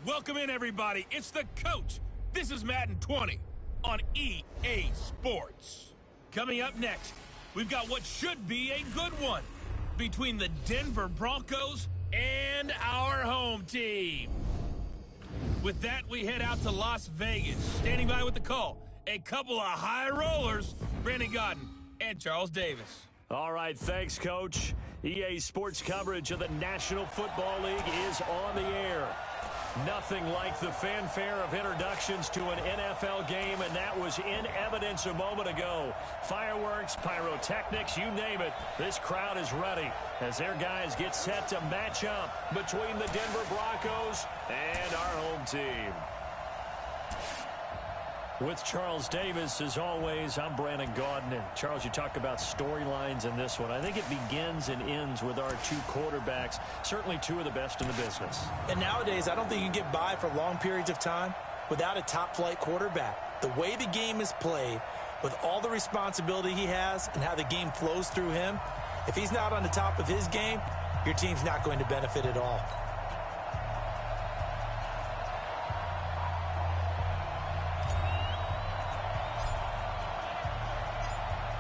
Welcome in, everybody. It's the coach. This is Madden 20 on EA Sports. Coming up next, we've got what should be a good one between the Denver Broncos and our home team. With that, we head out to Las Vegas. Standing by with the call, a couple of high rollers, Brandon Godden and Charles Davis. All right, thanks, Coach. EA Sports coverage of the National Football League is on the air. Nothing like the fanfare of introductions to an NFL game, and that was in evidence a moment ago. Fireworks, pyrotechnics, you name it. This crowd is ready as their guys get set to match up between the Denver Broncos and our home team. With Charles Davis, as always, I'm Brandon Godden. And Charles, you talk about storylines in this one. I think it begins and ends with our two quarterbacks, certainly two of the best in the business. And nowadays, I don't think you can get by for long periods of time without a top-flight quarterback. The way the game is played, with all the responsibility he has and how the game flows through him, if he's not on the top of his game, your team's not going to benefit at all.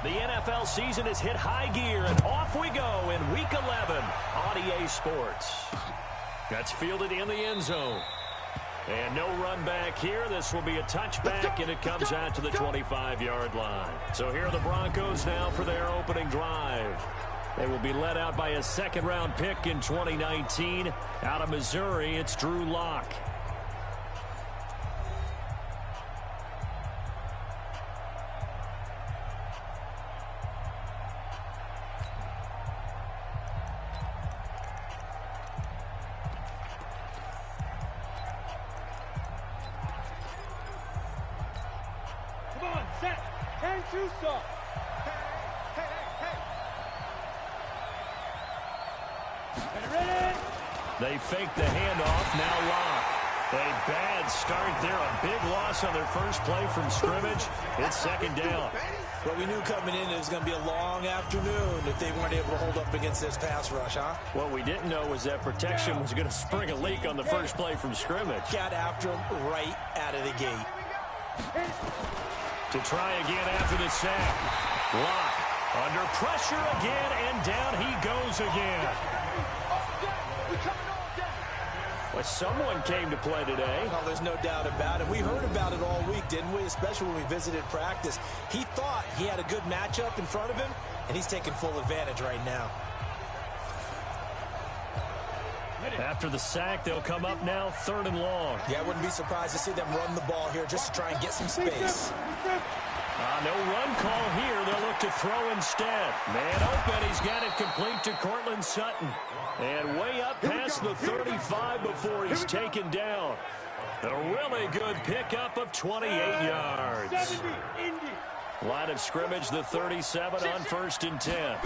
The NFL season has hit high gear, and off we go in Week 11 on EA Sports. That's fielded in the end zone. And no run back here. This will be a touchback, and it comes out to the 25-yard line. So here are the Broncos now for their opening drive. They will be led out by a second-round pick in 2019. Out of Missouri, it's Drew Lock. They fake the handoff, now Lock. A bad start there, a big loss on their first play from scrimmage. It's second down. Well, we knew coming in it was going to be a long afternoon if they weren't able to hold up against this pass rush, huh? What we didn't know was that protection was going to spring a leak on the first play from scrimmage. Got after him right out of the gate. To try again after the sack. Lock under pressure again, and down he goes again. Well, someone came to play today. Well, there's no doubt about it. We heard about it all week, didn't we? Especially when we visited practice. He thought he had a good matchup in front of him, and he's taking full advantage right now. After the sack, they'll come up now, 3rd and long. Yeah, I wouldn't be surprised to see them run the ball here just to try and get some space. No run call here. They'll look to throw instead. Man open. He's got it complete to Cortland Sutton. And way up past the 35 before he's taken down. A really good pickup of 28 yards. Line of scrimmage, the 37 on 1st and 10.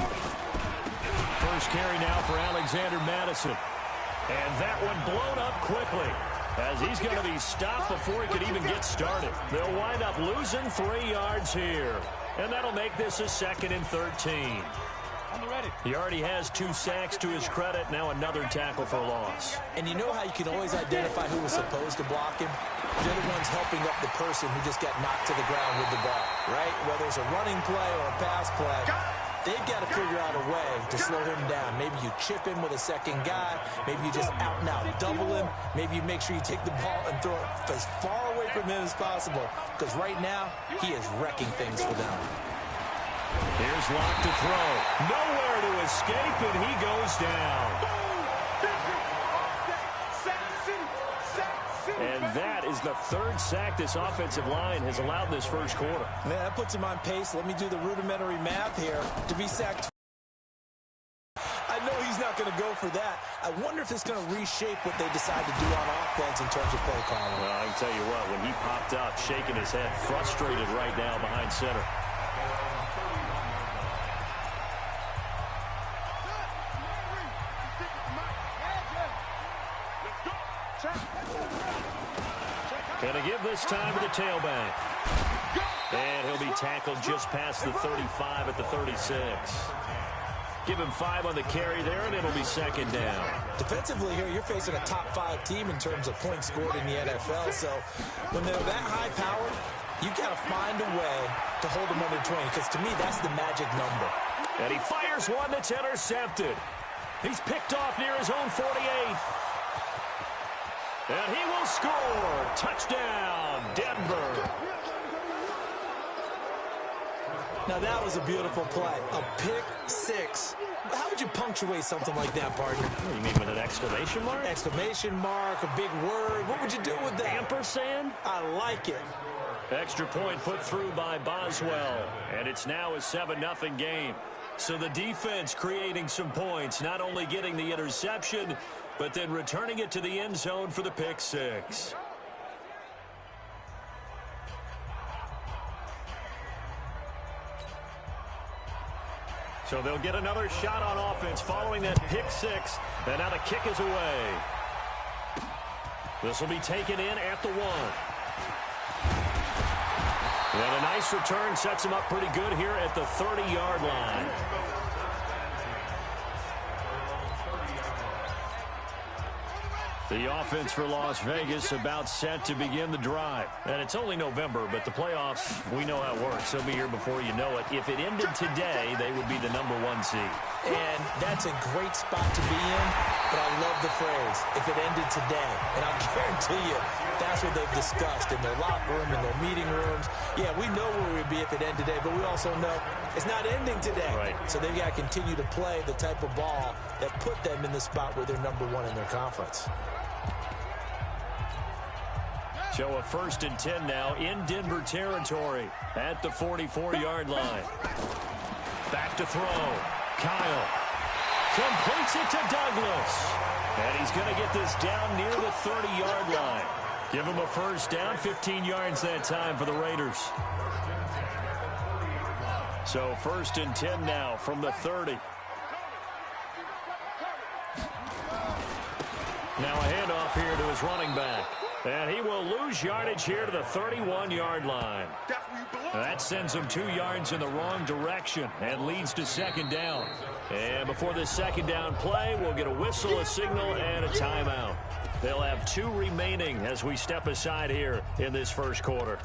First carry now for Alexander Madison. And that one blown up quickly, as he's going to be stopped before he could even get started. They'll wind up losing 3 yards here. And that'll make this a 2nd and 13. He already has 2 sacks to his credit. Now another tackle for loss. And you know how you can always identify who was supposed to block him? They're the ones helping up the person who just got knocked to the ground with the ball, right? Whether it's a running play or a pass play, they've got to figure out a way to slow him down. Maybe you chip him with a second guy. Maybe you just out-and-out double him. Maybe you make sure you take the ball and throw it as far away from him as possible. Because right now, he is wrecking things for them. Here's Lock to throw. Nowhere to escape, and he goes down. And that is the 3rd sack this offensive line has allowed this first quarter. Man, that puts him on pace. Let me do the rudimentary math here. To be sacked, I know he's not going to go for that. I wonder if it's going to reshape what they decide to do on offense in terms of play calling. Well, I can tell you what, when he popped out, shaking his head, frustrated right now behind center. Going to give this time to the tailback. And he'll be tackled just past the 35 at the 36. Give him 5 on the carry there, and it'll be second down. Defensively here, you're facing a top-5 team in terms of points scored in the NFL. So when they're that high-powered, you got to find a way to hold them under 20, because to me, that's the magic number. And he fires one that's intercepted. He's picked off near his own 48. And he will score. Touchdown, Denver. Now, that was a beautiful play. A pick six. How would you punctuate something like that, partner? You mean with an exclamation mark? Exclamation mark, a big word. What would you do with that? Ampersand? I like it. Extra point put through by Boswell. And it's now a 7-0 game. So the defense creating some points, not only getting the interception, but then returning it to the end zone for the pick six. So they'll get another shot on offense following that pick six. And now the kick is away. This will be taken in at the 1. And a nice return sets him up pretty good here at the 30-yard line. The offense for Las Vegas about set to begin the drive. And it's only November, but the playoffs, we know how it works. They'll be here before you know it. If it ended today, they would be the #1 seed. And that's a great spot to be in, but I love the phrase, if it ended today. And I guarantee you, that's what they've discussed in their locker room, in their meeting rooms. Yeah, we know where we'd be if it ended today, but we also know it's not ending today. Right. So they've got to continue to play the type of ball that put them in the spot where they're #1 in their conference. So a 1st and 10 now in Denver territory at the 44-yard line. Back to throw. Kyle completes it to Douglas. And he's going to get this down near the 30-yard line. Give him a first down, 15 yards that time for the Raiders. So 1st and 10 now from the 30. Now a handoff here to his running back. And he will lose yardage here to the 31-yard line. That sends him 2 yards in the wrong direction and leads to second down. And before this second down play, we'll get a whistle, a signal, and a timeout. They'll have 2 remaining as we step aside here in this first quarter.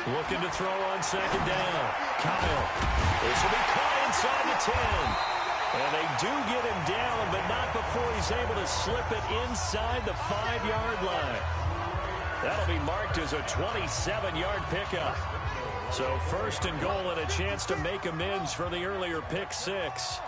Looking to throw on second down. Kyle. This will be caught inside the 10. And they do get him down, but not before he's able to slip it inside the 5-yard line. That'll be marked as a 27-yard pickup. So 1st and goal and a chance to make amends for the earlier pick six.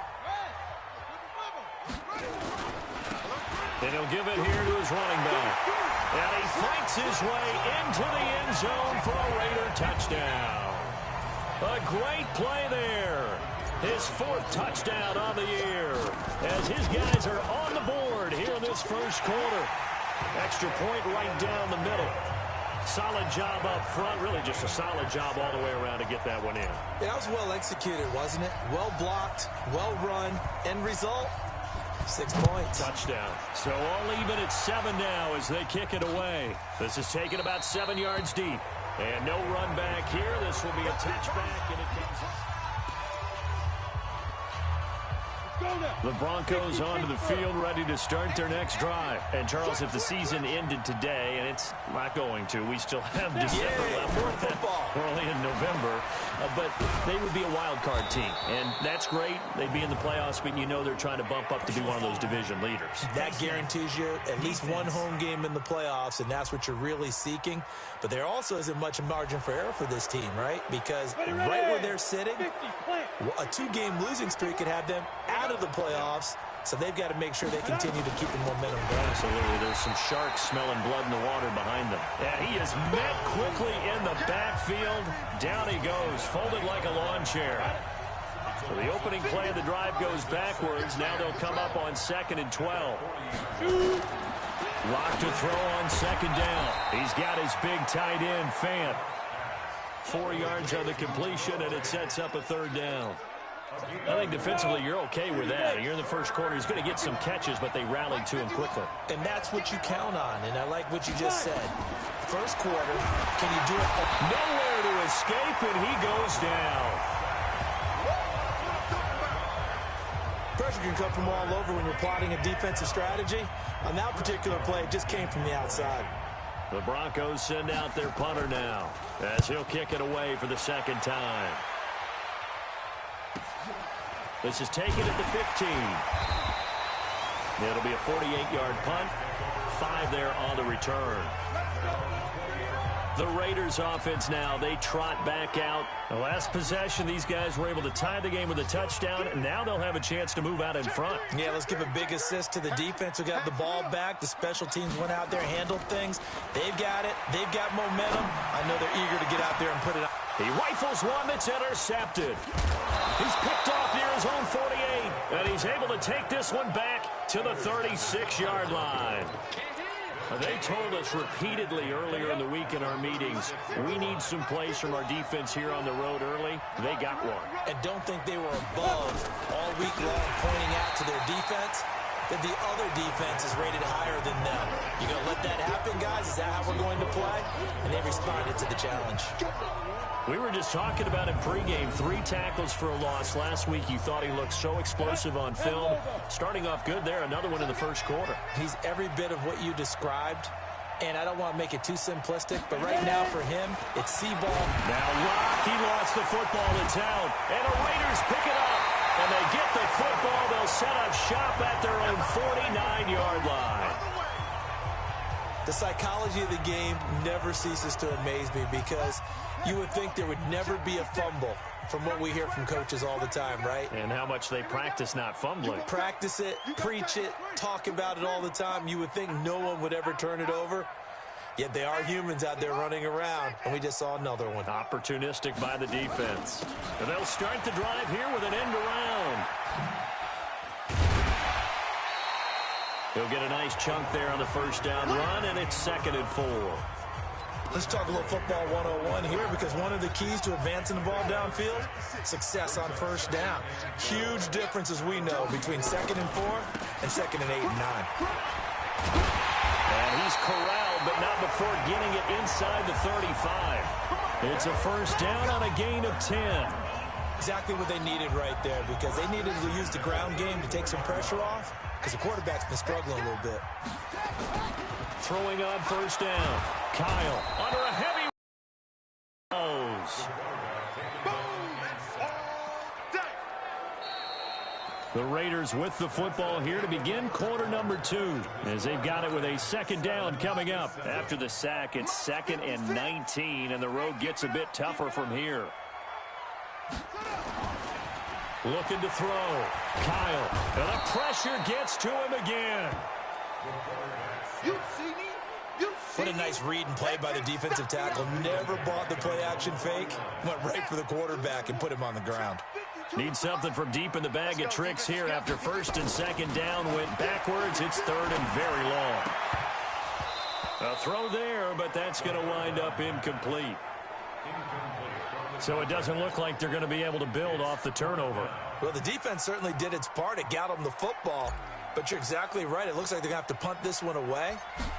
And he'll give it here to his running back. And he fights his way into the end zone for a Raider touchdown. A great play there. His 4th touchdown on the year as his guys are on the board here in this first quarter. Extra point right down the middle. Solid job up front. Really just a solid job all the way around to get that one in. Yeah, that was well executed, wasn't it? Well blocked, well run. End result, 6 points. Touchdown. So all even at 7 now as they kick it away. This is taken about 7 yards deep. And no run back here. This will be a touchback, and it comes up. The Broncos onto the field, ready to start their next drive. And, Charles, if the season ended today, and it's not going to, we still have December left. We're only in November. But they would be a wild card team. And that's great. They'd be in the playoffs, but you know they're trying to bump up to be one of those division leaders. That guarantees you at least one home game in the playoffs, and that's what you're really seeking. But there also isn't much margin for error for this team, right? Because right where they're sitting, a 2-game losing streak could have them out of the playoffs. So they've got to make sure they continue to keep the momentum going. Absolutely. There's some sharks smelling blood in the water behind them. And he is met quickly in the backfield. Down he goes, folded like a lawn chair. So the opening play of the drive goes backwards. Now they'll come up on 2nd and 12. Lock to throw on second down. He's got his big tight end, Fant. 4 yards on the completion, and it sets up a third down. I think defensively you're okay with that. You're in the first quarter. He's going to get some catches, but they rallied to him quickly. And that's what you count on, and I like what you just said. First quarter, can you do it? Nowhere to escape, and he goes down. Pressure can come from all over when you're plotting a defensive strategy. On that particular play, it just came from the outside. The Broncos send out their punter now as he'll kick it away for the second time. This is taken at the 15. It'll be a 48-yard punt. 5 there on the return. The Raiders offense now, they trot back out. The last possession, these guys were able to tie the game with a touchdown, and now they'll have a chance to move out in front. Yeah, let's give a big assist to the defense who got the ball back. The special teams went out there, handled things. They've got it. They've got momentum. I know they're eager to get out there and put it on. He rifles one that's intercepted. He's picked off near his own 48, and he's able to take this one back to the 36-yard line. They told us repeatedly earlier in the week in our meetings, we need some plays from our defense here on the road early. They got one. And don't think they were above all week long pointing out to their defense that the other defense is rated higher than them. You going to let that happen, guys? Is that how we're going to play? And they responded to the challenge. We were just talking about him pregame. 3 tackles for a loss. Last week you thought he looked so explosive on film. Starting off good there. Another one in the first quarter. He's every bit of what you described. And I don't want to make it too simplistic, but right now for him, it's C-ball. Now Rock, he lost the football to town. And the Raiders pick it up. And they get the football. They'll set up shop at their own 49-yard line. The psychology of the game never ceases to amaze me because you would think there would never be a fumble from what we hear from coaches all the time, right? And how much they practice not fumbling. Practice it, preach it, talk about it all the time. You would think no one would ever turn it over. Yet they are humans out there running around, and we just saw another one. Opportunistic by the defense. And they'll start the drive here with an end around. He'll get a nice chunk there on the first down run, and it's 2nd and 4. Let's talk a little football 101 here because one of the keys to advancing the ball downfield, success on first down. Huge difference, as we know, between 2nd and 4 and 2nd and 8 and 9. And he's corralled, but not before getting it inside the 35. It's a first down on a gain of 10. Exactly what they needed right there because they needed to use the ground game to take some pressure off because the quarterback's been struggling a little bit. Throwing on first down. Kyle under a heavy nose. The Raiders with the football here to begin quarter number 2 as they've got it with a 2nd down coming up. After the sack, it's 2nd and 19, and the road gets a bit tougher from here. Looking to throw. Kyle, and the pressure gets to him again. What a nice read and play by the defensive tackle. Never bought the play-action fake. Went right for the quarterback and put him on the ground. Need something from deep in the bag of tricks here. After 1st and 2nd down went backwards, it's 3rd and very long. A throw there, but that's going to wind up incomplete. So it doesn't look like they're going to be able to build off the turnover. Well, the defense certainly did its part. It got them the football. But you're exactly right. It looks like they're going to have to punt this one away.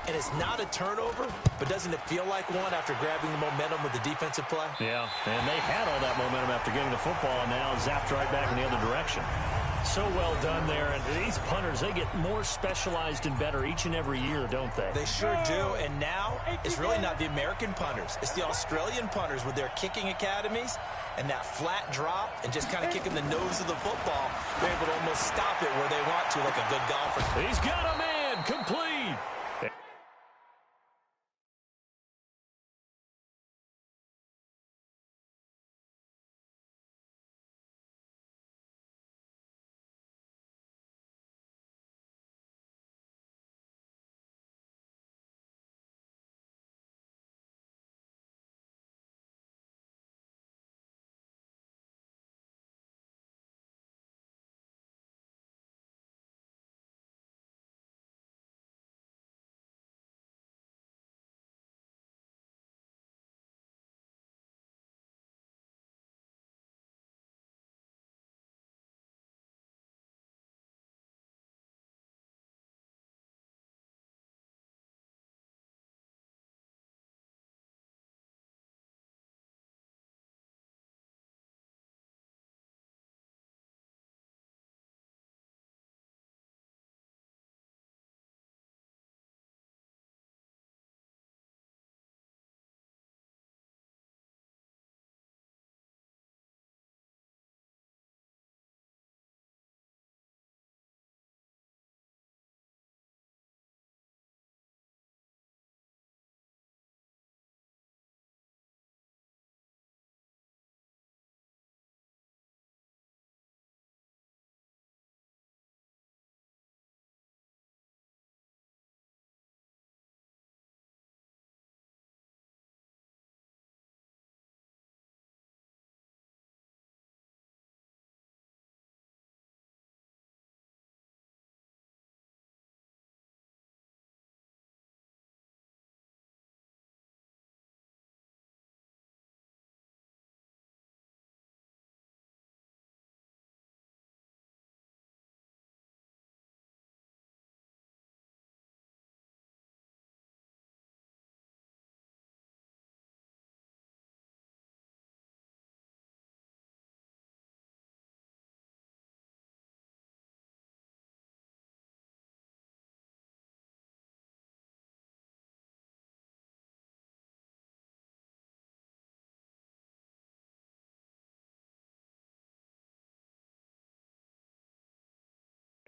And it's not a turnover, but doesn't it feel like one after grabbing the momentum with the defensive play? Yeah, and they had all that momentum after getting the football and now zapped right back in the other direction. So well done there. And these punters, they get more specialized and better each and every year, don't they? They sure do. And now it's really not the American punters. It's the Australian punters with their kicking academies and that flat drop and just kind of kicking the nose of the football. They're able to almost stop it where they want to like a good golfer. He's got a man complete.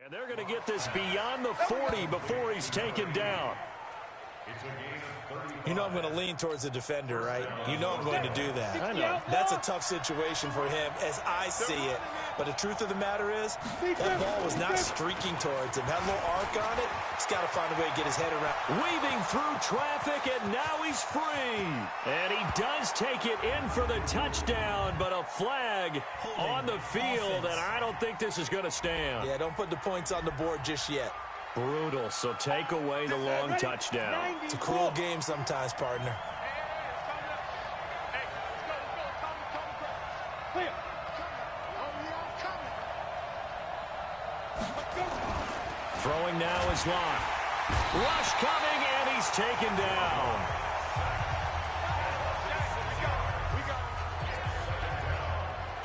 And they're going to get this beyond the 40 before he's taken down. You know I'm going to lean towards the defender, right? You know I'm going to do that. I know. That's a tough situation for him as I see it. But the truth of the matter is, that ball was not streaking towards him. Had a little arc on it. He's got to find a way to get his head around. Weaving through traffic, and now he's free. And he does take it in for the touchdown, but a flag on the field, and I don't think this is going to stand. Yeah, don't put the points on the board just yet. Brutal, so take away the long touchdown. It's a cruel game sometimes, partner. Throwing now is Locke. Rush coming, and he's taken down.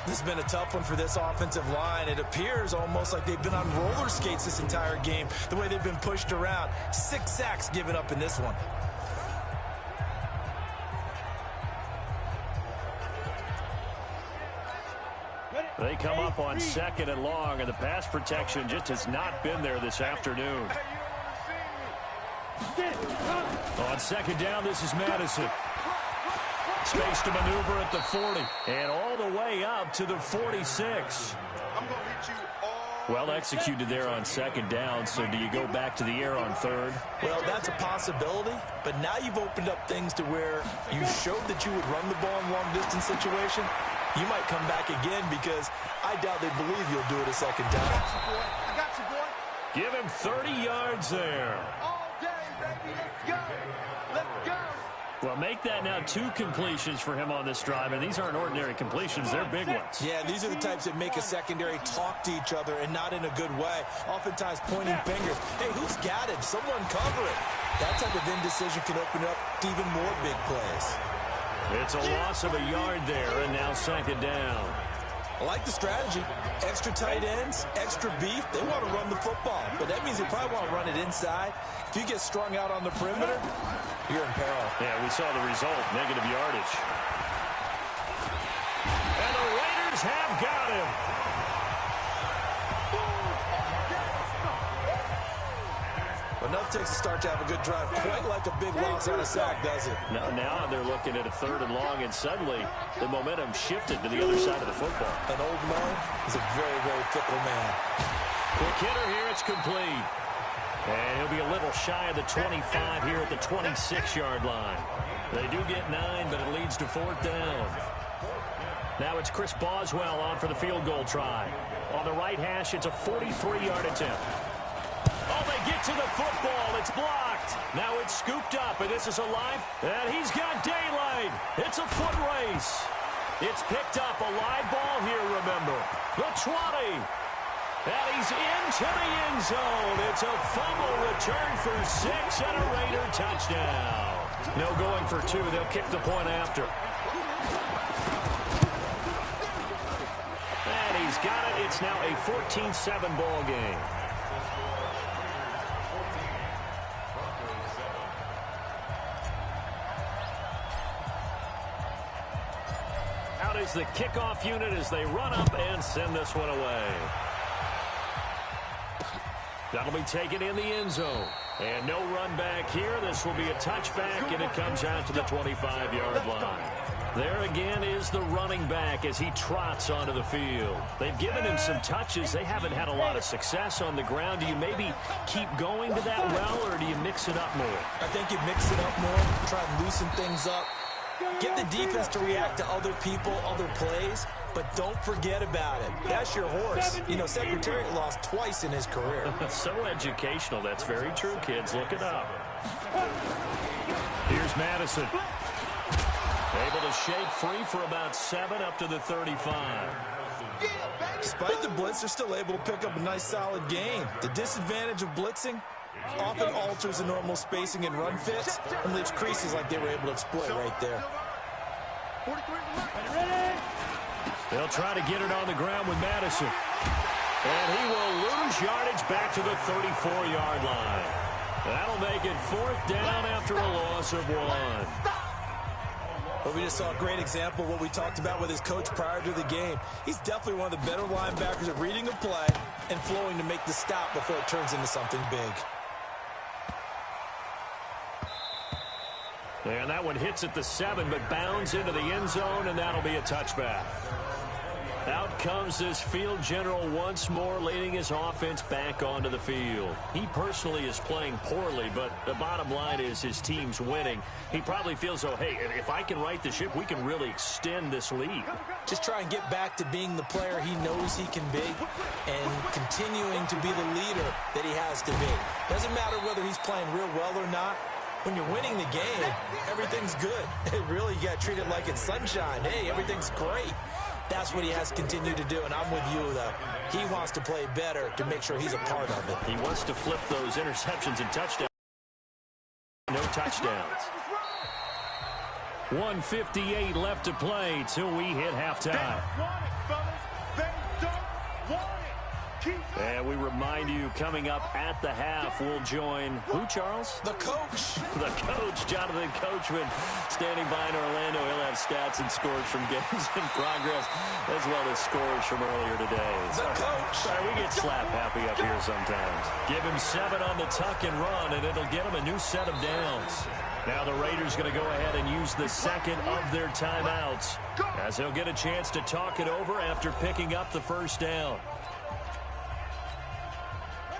This has been a tough one for this offensive line. It appears almost like they've been on roller skates this entire game, the way they've been pushed around. 6 sacks given up in this one. They come up on 2nd and long, and the pass protection just has not been there this afternoon. On 2nd down, this is Madison. Space to maneuver at the 40, and all the way up to the 46. Well executed there on 2nd down, so do you go back to the air on 3rd? Well, that's a possibility, but now you've opened up things to where you showed that you would run the ball in long-distance situation. You might come back again because I doubt they believe you'll do it a 2nd down. I got you, boy. Give him 30 yards there. All day, baby. Let's go. Let's go. Well, make that now 2 completions for him on this drive, and these aren't ordinary completions. They're big ones. Yeah, these are the types that make a secondary talk to each other and not in a good way. Oftentimes pointing fingers. Hey, who's got it? Someone cover it. That type of indecision can open up to even more big plays. It's a loss of a yard there, and now 2nd down. I like the strategy. Extra tight ends, extra beef. They want to run the football, but that means they probably want to run it inside. If you get strung out on the perimeter, you're in peril. Yeah, we saw the result, negative yardage. And the Raiders have got him. Enough takes to start to have a good drive. Quite like a big loss on a sack, does it? No, now they're looking at a 3rd and long, and suddenly the momentum shifted to the other side of the football. An old man is a very, very fickle man. Quick hitter here, it's complete. And he'll be a little shy of the 25 here at the 26-yard line. They do get 9, but it leads to 4th down. Now it's Chris Boswell on for the field goal try. On the right hash, it's a 43-yard attempt. Oh, they get to the football. It's blocked. Now it's scooped up, and this is alive. And he's got daylight. It's a foot race. It's picked up. A live ball here, remember. The 20. And he's into the end zone. It's a fumble return for 6 and a Raider touchdown. No going for 2. They'll kick the point after. And he's got it. It's now a 14-7 ball game. Out is the kickoff unit as they run up and send this one away. That'll be taken in the end zone. And no run back here. This will be a touchback, and it comes out to the 25-yard line. There again is the running back as he trots onto the field. They've given him some touches. They haven't had a lot of success on the ground. Do you maybe keep going to that well, or do you mix it up more? I think you mix it up more, try and loosen things up. Get the defense to react to other people, other plays, but don't forget about it. That's your horse. You know, Secretariat lost twice in his career. So educational. That's very true, kids. Look it up. Here's Madison. Able to shake free for about 7 up to the 35. Despite the blitz, they're still able to pick up a nice solid gain. The disadvantage of blitzing often alters the normal spacing and run fits and leaves creases like they were able to exploit right there. They'll try to get it on the ground with Madison. And he will lose yardage back to the 34-yard line. That'll make it 4th down after a loss of 1. Well, we just saw a great example of what we talked about with his coach prior to the game. He's definitely one of the better linebackers at reading a play and flowing to make the stop before it turns into something big. And that one hits at the 7, but bounds into the end zone, and that'll be a touchback. Out comes this field general once more, leading his offense back onto the field. He personally is playing poorly, but the bottom line is his team's winning. He probably feels, oh, hey, if I can right the ship, we can really extend this lead. Just try and get back to being the player he knows he can be and continuing to be the leader that he has to be. Doesn't matter whether he's playing real well or not. When you're winning the game, everything's good. Really, you got to treat it like it's sunshine. Hey, everything's great. That's what he has to continue to do, and I'm with you, though. He wants to play better to make sure he's a part of it. He wants to flip those interceptions and touchdowns. No touchdowns. 1:58 left to play till we hit halftime. And we remind you, coming up at the half, we'll join who, Charles? The coach. The coach, Jonathan Coachman, standing by in Orlando. He'll have stats and scores from games in progress, as well as scores from earlier today. The coach. Sorry, we get slap happy up here sometimes. Give him 7 on the tuck and run, and it'll get him a new set of downs. Now the Raiders going to go ahead and use the second of their timeouts, as they'll get a chance to talk it over after picking up the first down.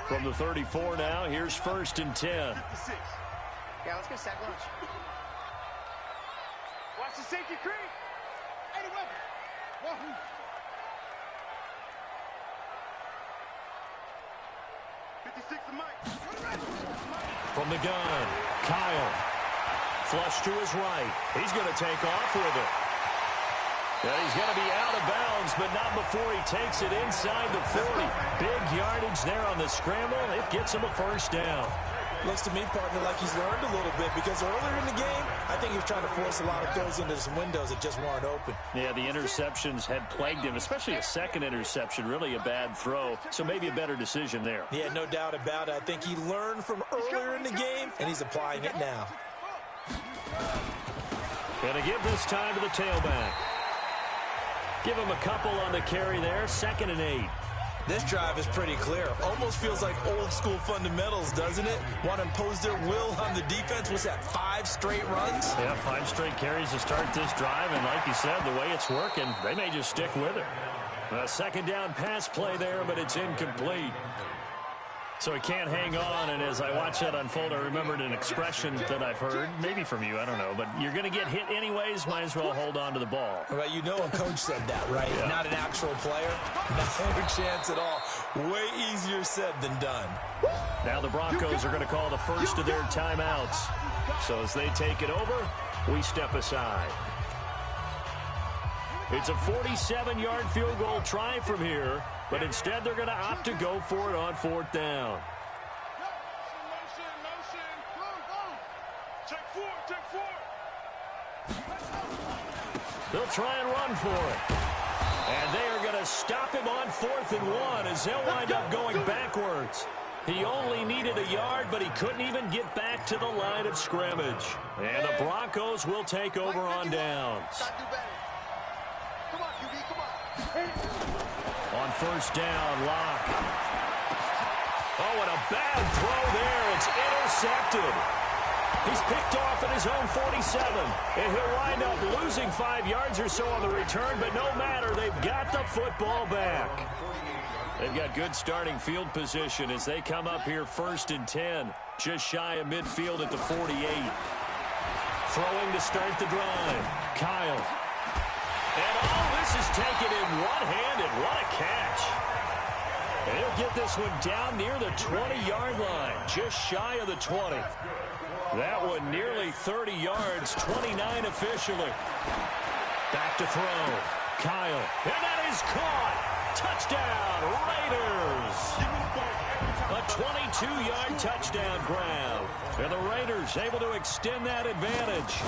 From the 34 now, here's 1st and 10. Yeah, let's go sack lunch. Watch the safety creep. 81. Wahoo. From the gun, Kyle. Flush to his right. He's going to take off with it. And he's going to be out of bounds, but not before he takes it inside the 40. Big yardage there on the scramble. It gets him a first down. Looks to me, partner, like he's learned a little bit, because earlier in the game, I think he was trying to force a lot of throws into some windows that just weren't open. Yeah, the interceptions had plagued him, especially a second interception, really a bad throw. So maybe a better decision there. Yeah, no doubt about it. I think he learned from earlier in the game, and he's applying it now. Going to give this time to the tailback. Give him a couple on the carry there. 2nd and 8. This drive is pretty clear. Almost feels like old school fundamentals, doesn't it? Want to impose their will on the defense. Was that 5 straight runs? Yeah, 5 straight carries to start this drive. And like you said, the way it's working, they may just stick with it. A 2nd down pass play there, but it's incomplete. So he can't hang on, and as I watch that unfold, I remembered an expression that I've heard, maybe from you, I don't know, but you're going to get hit anyways, might as well hold on to the ball. Right, you know a coach said that, right? Yeah. Not an actual player. No chance at all. Way easier said than done. Now the Broncos are going to call the first of their timeouts. So as they take it over, we step aside. It's a 47-yard field goal try from here, but instead they're going to opt to go for it on 4th down. They'll try and run for it. And they are going to stop him on 4th and 1 as they'll wind up going backwards. He only needed a yard, but he couldn't even get back to the line of scrimmage. And the Broncos will take over on downs. On 1st down, Locke. Oh, and a bad throw there. It's intercepted. He's picked off at his own 47. And he'll wind up losing 5 yards or so on the return, but no matter, they've got the football back. They've got good starting field position as they come up here 1st and 10. Just shy of midfield at the 48. Throwing to start the drive. Kyle. And all this is taken in one-handed. What a catch. And he'll get this one down near the 20-yard line, just shy of the 20. That one nearly 30 yards, 29 officially. Back to throw. Kyle. And that is caught. Touchdown, Raiders. A 22-yard touchdown grab. And the Raiders able to extend that advantage.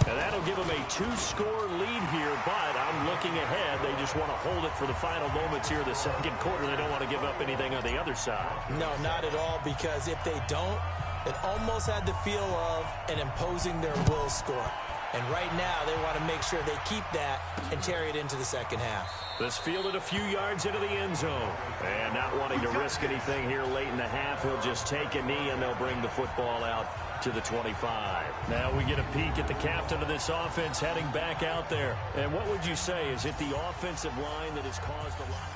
And that'll give them a 2-score lead here, but I'm looking ahead. They just want to hold it for the final moments here of the 2nd quarter. They don't want to give up anything on the other side. No, not at all, because if they don't, it almost had the feel of an imposing their will score. And right now, they want to make sure they keep that and carry it into the second half. This fielded a few yards into the end zone. And not wanting to risk anything here late in the half, he'll just take a knee, and they'll bring the football out to the 25. Now we get a peek at the captain of this offense heading back out there. And what would you say? Is it the offensive line that has caused a lot?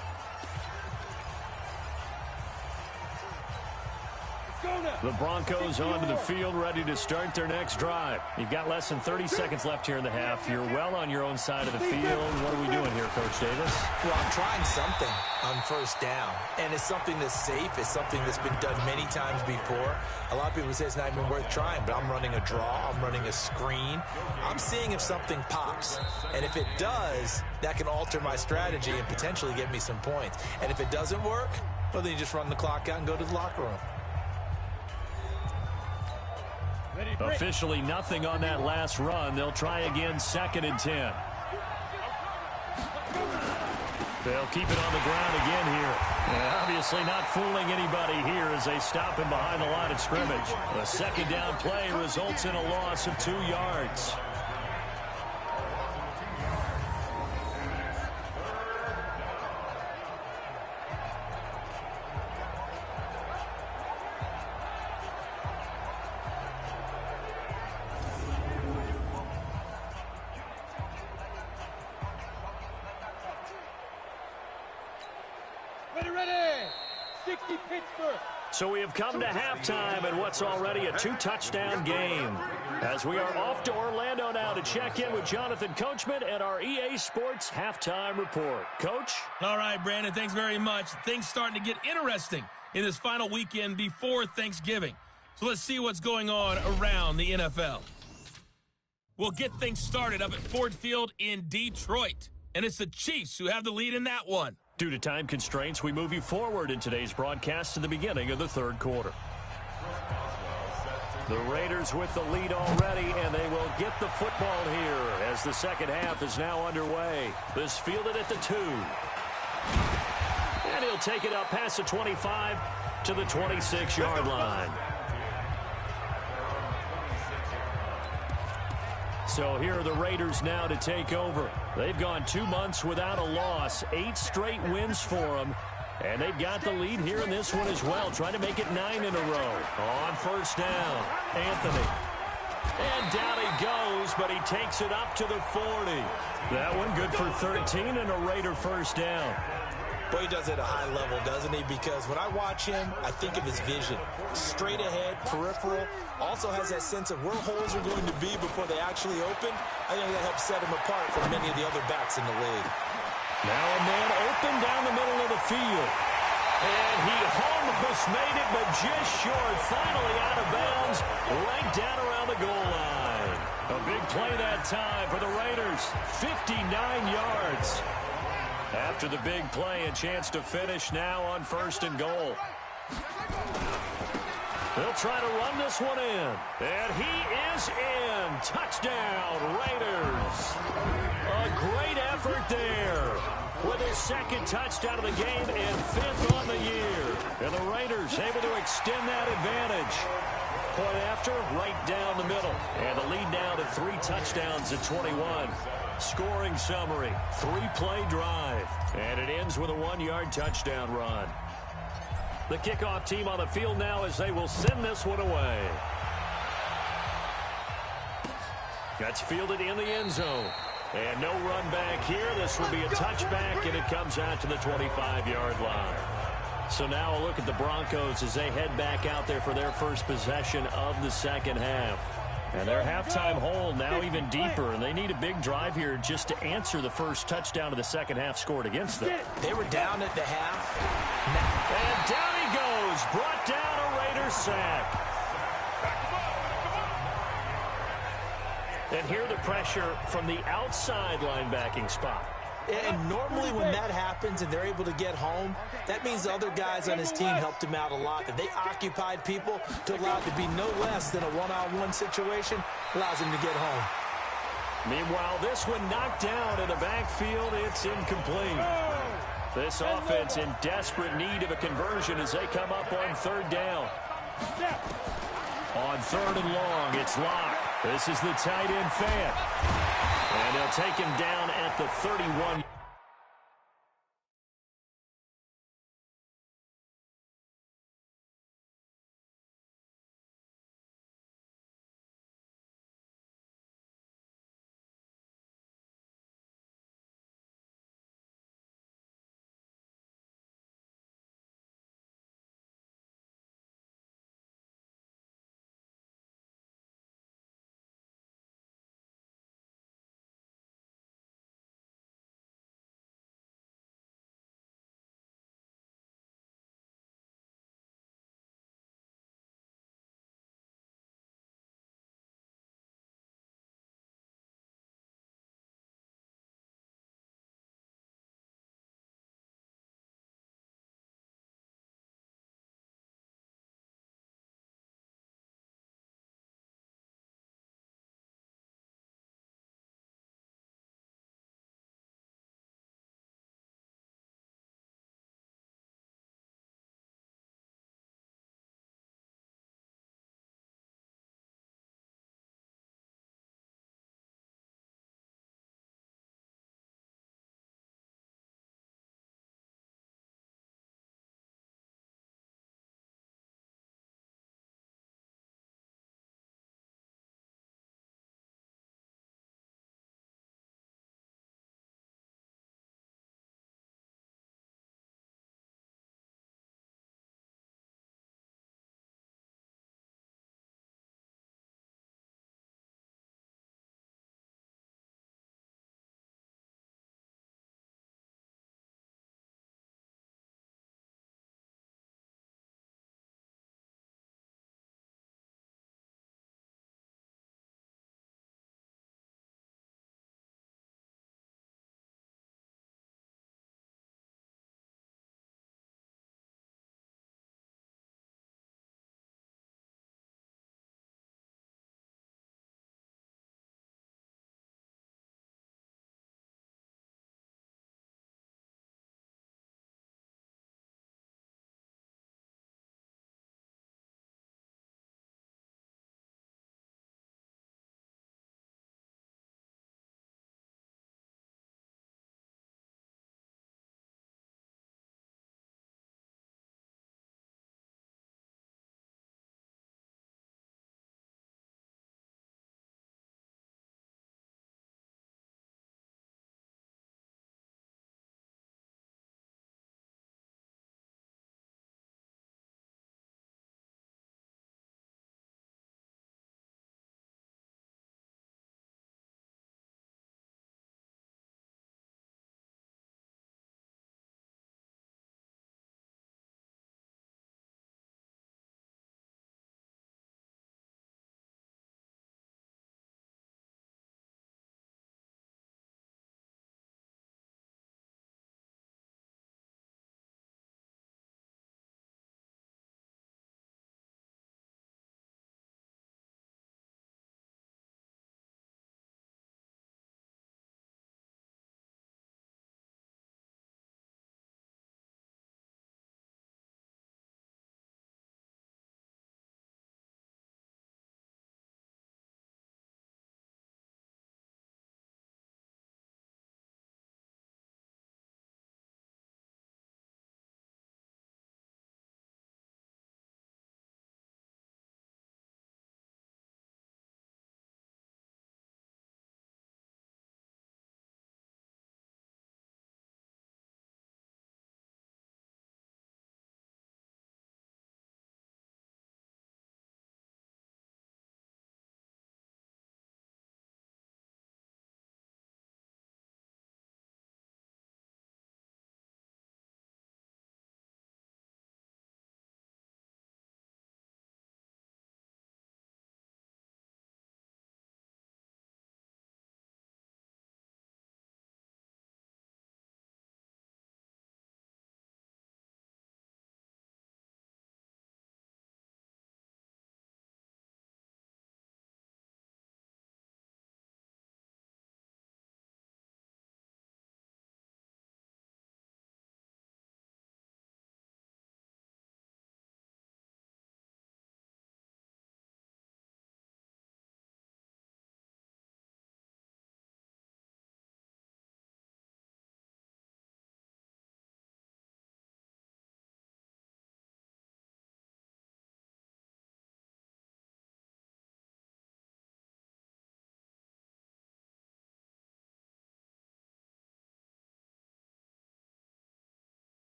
The Broncos onto the field, ready to start their next drive. You've got less than 30 seconds left here in the half. You're well on your own side of the field. What are we doing here, Coach Davis? Well, I'm trying something on first down, and it's something that's safe. It's something that's been done many times before. A lot of people say it's not even worth trying, but I'm running a draw. I'm running a screen. I'm seeing if something pops, and if it does, that can alter my strategy and potentially get me some points. And if it doesn't work, well, then you just run the clock out and go to the locker room. Officially nothing on that last run. They'll try again, 2nd and 10. They'll keep it on the ground again here. And obviously not fooling anybody here as they stop him behind the line of scrimmage. A 2nd down play results in a loss of 2 yards. So we have come to halftime in what's already a 2-touchdown game. As we are off to Orlando now to check in with Jonathan Coachman and our EA Sports Halftime Report. Coach? All right, Brandon, thanks very much. Things starting to get interesting in this final weekend before Thanksgiving. So let's see what's going on around the NFL. We'll get things started up at Ford Field in Detroit. And it's the Chiefs who have the lead in that one. Due to time constraints, we move you forward in today's broadcast to the beginning of the 3rd quarter. The Raiders with the lead already, and they will get the football here as the second half is now underway. This fielded at the 2. And he'll take it up past the 25 to the 26-yard line. So here are the Raiders now to take over. They've gone 2 months without a loss, 8 straight wins for them. And they've got the lead here in this one as well, trying to make it 9 in a row. On first down, Anthony. And down he goes, but he takes it up to the 40. That one good for 13 and a Raider first down. Boy, he does it at a high level, doesn't he? Because when I watch him, I think of his vision. Straight ahead, peripheral. Also has that sense of where holes are going to be before they actually open. I think that helps set him apart from many of the other backs in the league. Now a man open down the middle of the field. And he almost made it, but just short. Finally out of bounds, right down around the goal line. A big play that time for the Raiders. 59 yards. After the big play, a chance to finish now on 1st and goal. They'll try to run this one in. And he is in. Touchdown, Raiders. A great effort there. With his 2nd touchdown of the game and 5th on the year. And the Raiders able to extend that advantage. Point after, right down the middle. And the lead now to 3 touchdowns at 21. Scoring summary, 3-play drive. And it ends with a 1-yard touchdown run. The kickoff team on the field now as they will send this one away. That's fielded in the end zone. And no run back here. This will be a touchback, and it comes out to the 25-yard line. So now a look at the Broncos as they head back out there for their first possession of the second half. And their halftime hole now even deeper, and they need a big drive here just to answer the first touchdown of the second half scored against them. They were down at the half. And down he goes. Brought down a Raiders sack. And here the pressure from the outside linebacking spot. And normally when that happens and they're able to get home, that means the other guys on his team helped him out a lot. That they occupied people to allow it to be no less than a one-on-one situation, allows him to get home. Meanwhile, this one knocked down in the backfield. It's incomplete. This offense in desperate need of a conversion as they come up on 3rd down. On 3rd and long, it's Locke. This is the tight end fan. And they'll take him down at the 31.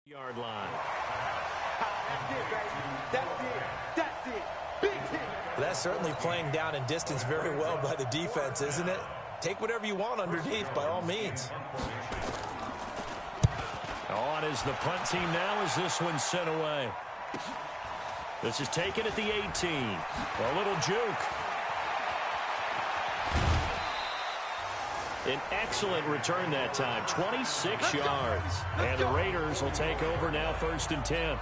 Yard line. That's it, baby. That's it. That's it. Big hit. That's certainly playing down in distance very well by the defense, isn't it? Take whatever you want underneath, by all means. On is the punt team now as this one's sent away. This is taken at the 18. A little juke. An excellent return that time, 26 yards. And the Raiders will take over now, 1st and 10.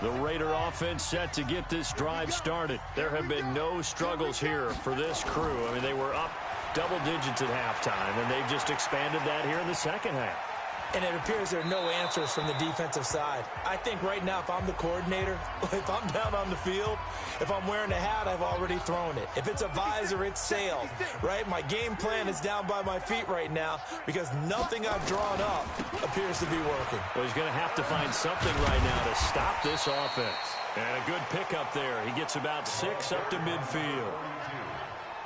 The Raider offense set to get this drive started. There have been no struggles here for this crew. I mean, they were up double digits at halftime, and they've just expanded that here in the second half. And it appears there are no answers from the defensive side. I think right now, if I'm the coordinator, if I'm down on the field, if I'm wearing a hat, I've already thrown it. If it's a visor, it's sailed, right? My game plan is down by my feet right now because nothing I've drawn up appears to be working. Well, he's going to have to find something right now to stop this offense. And a good pickup there. He gets about 6 up to midfield.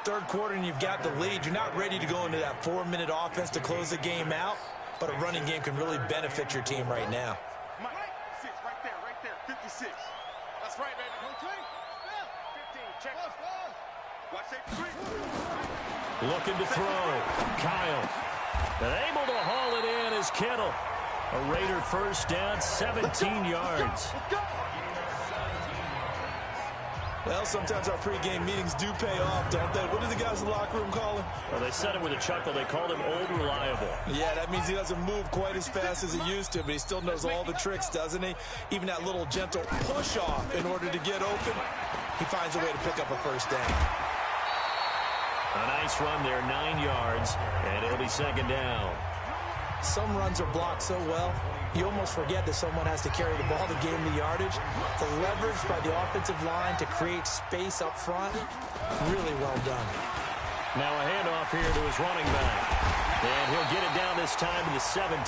Third quarter and you've got the lead. You're not ready to go into that 4-minute offense to close the game out. But a running game can really benefit your team right now. Mike, 6 right there, 56. That's right, baby. 15, check. Watch that 3. Looking to throw. Kyle. And able to haul it in is Kittle. A Raider first down, 17 yards. Let's go. Well, sometimes our pregame meetings do pay off, don't they? What do the guys in the locker room call him? Well, they said it with a chuckle. They called him Old Reliable. Yeah, that means he doesn't move quite as fast as he used to, but he still knows all the tricks, doesn't he? Even that little gentle push-off in order to get open, he finds a way to pick up a first down. A nice run there, 9 yards, and it'll be second down. Some runs are blocked so well, you almost forget that someone has to carry the ball to gain the yardage. The leverage by the offensive line to create space up front, really well done. Now a handoff here to his running back. And he'll get it down this time to the 17.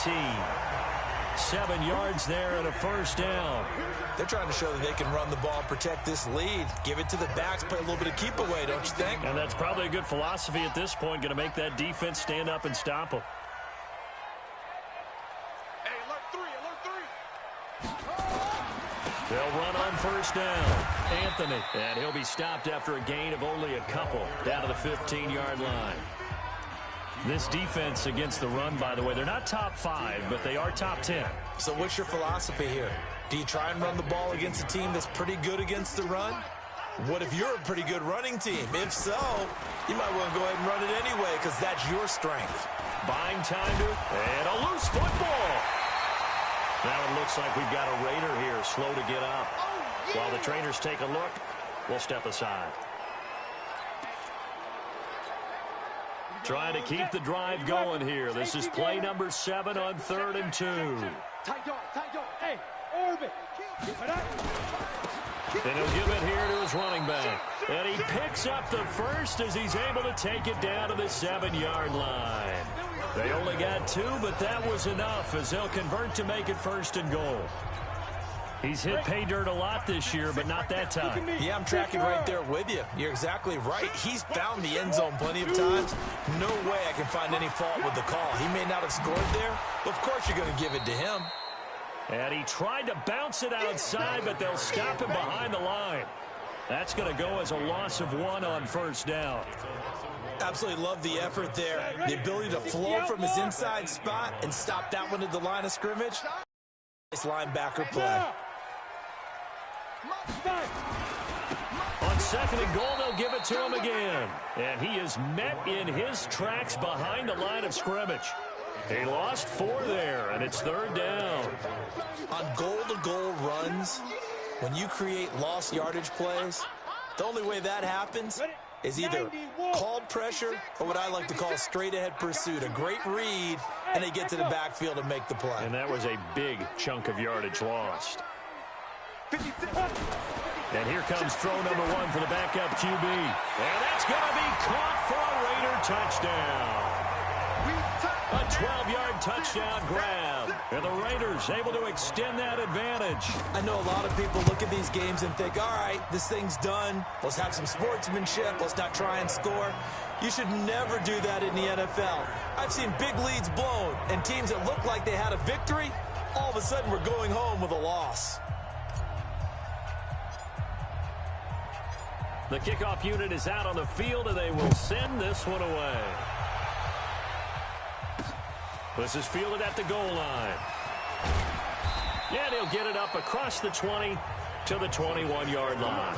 7 yards there and a first down. They're trying to show that they can run the ball and protect this lead. Give it to the backs, play a little bit of keep away, don't you think? And that's probably a good philosophy at this point, going to make that defense stand up and stop them. They'll run on first down. Anthony. And he'll be stopped after a gain of only a couple down to the 15-yard line. This defense against the run, by the way, they're not top 5, but they are top 10. So what's your philosophy here? Do you try and run the ball against a team that's pretty good against the run? What if you're a pretty good running team? If so, you might want to go ahead and run it anyway because that's your strength. Buying time to and a loose football. Now it looks like we've got a Raider here, slow to get up. While the trainers take a look, we'll step aside. Trying to keep the drive going here. This is play number 7 on 3rd and 2. Tight dog. Hey, orbit. Then he'll give it here to his running back. And he picks up the first as he's able to take it down to the 7-yard line. They only got 2, but that was enough as they'll convert to make it 1st and goal. He's hit pay dirt a lot this year, but not that time. Yeah, I'm tracking right there with you. You're exactly right. He's found the end zone plenty of times. No way I can find any fault with the call. He may not have scored there, but of course you're going to give it to him. And he tried to bounce it outside, but they'll stop him behind the line. That's going to go as a loss of 1 on first down. Absolutely love the effort there. The ability to flow from his inside spot and stop that one at the line of scrimmage. Nice linebacker play. On 2nd and goal, they'll give it to him again. And he is met in his tracks behind the line of scrimmage. He lost 4 there, and it's 3rd down. On goal-to-goal runs, when you create lost yardage plays, the only way that happens is either called pressure or what I like to call straight-ahead pursuit. A great read, and they get to the backfield and make the play. And that was a big chunk of yardage lost. And here comes throw number 1 for the backup QB. And that's going to be caught for a Raider touchdown. A 12-yard touchdown grab. And the Raiders able to extend that advantage. I know a lot of people look at these games and think, all right, this thing's done. Let's have some sportsmanship. Let's not try and score. You should never do that in the NFL. I've seen big leads blown and teams that looked like they had a victory, all of a sudden we're going home with a loss. The kickoff unit is out on the field, and they will send this one away. This is fielded at the goal line. And he'll get it up across the 20 to the 21-yard line.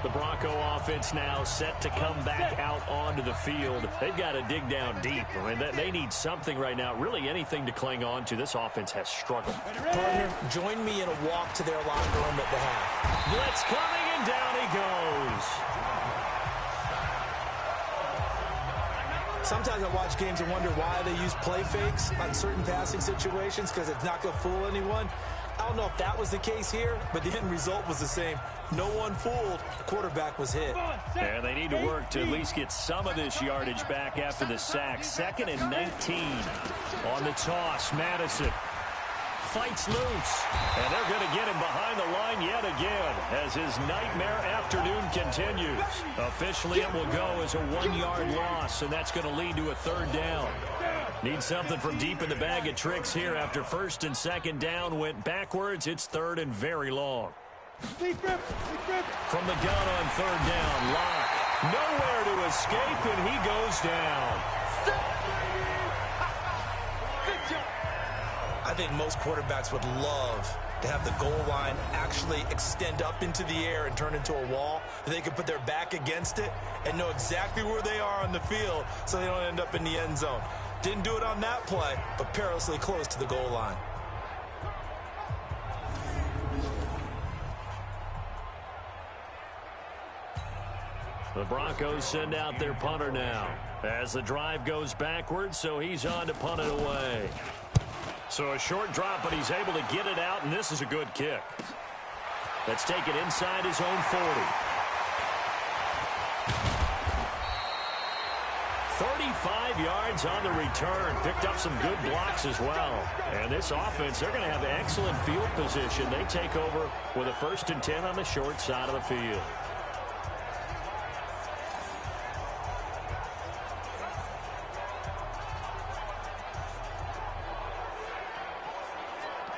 The Bronco offense now set to come back out onto the field. They've got to dig down deep. I mean, they need something right now, really anything to cling on to. This offense has struggled. Partner, join me in a walk to their locker room at the half. Blitz coming, and down he goes. Sometimes I watch games and wonder why they use play fakes on certain passing situations, because it's not going to fool anyone. I don't know if that was the case here, but the end result was the same. No one fooled. The quarterback was hit. And they need to work to at least get some of this yardage back after the sack. 2nd and 19 on the toss. Madison fights loose, and they're going to get him behind the line yet again as his nightmare afternoon continues. Officially, it will go as a 1-yard loss, and that's going to lead to a 3rd down. Need something from deep in the bag of tricks here after 1st and 2nd down went backwards. It's 3rd and very long. From the gun on 3rd down, Locke nowhere to escape, and he goes down. I think most quarterbacks would love to have the goal line actually extend up into the air and turn into a wall. They can put their back against it and know exactly where they are on the field so they don't end up in the end zone. Didn't do it on that play, but perilously close to the goal line. The Broncos send out their punter now as the drive goes backwards, so he's on to punt it away. So a short drop, but he's able to get it out, and this is a good kick. Let's take it inside his own 40. 35 yards on the return. Picked up some good blocks as well. And this offense, they're going to have excellent field position. They take over with a 1st and 10 on the short side of the field.